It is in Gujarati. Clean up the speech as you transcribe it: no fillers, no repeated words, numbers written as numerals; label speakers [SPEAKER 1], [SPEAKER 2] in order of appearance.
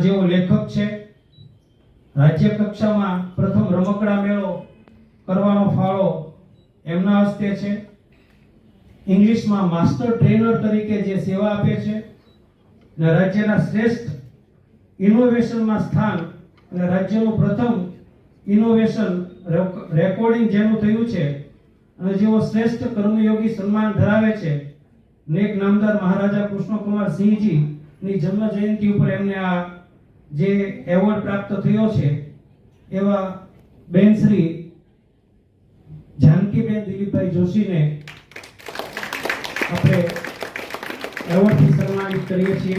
[SPEAKER 1] જેવો લેખક છે. રાજ્ય કક્ષામાં પ્રથમ રમકડા મેળો કરવાનો ફાળો એમના હસ્તે છે. ઇંગ્લિશમાં માસ્ટર ટ્રેનર તરીકે જે સેવા આપે છે અને રાજ્યના શ્રેષ્ઠ ઇનોવેશનમાં સ્થાન અને રાજ્યનું પ્રથમ ઇનોવેશન રેકોર્ડિંગ જેનું થયું છે અને જેઓ શ્રેષ્ઠ કર્મયોગી સન્માન ધરાવે છે. નેક નામદાર મહારાજા કૃષ્ણકુમાર સિંહજી ની જન્મ જયંતિ ઉપર એમને આ જે એવોર્ડ પ્રાપ્ત થયો છે એવા બેન શ્રી જાનકીબેન દિલીપભાઈ જોશીને આપણે એવોર્ડથી સન્માનિત કરીએ છીએ.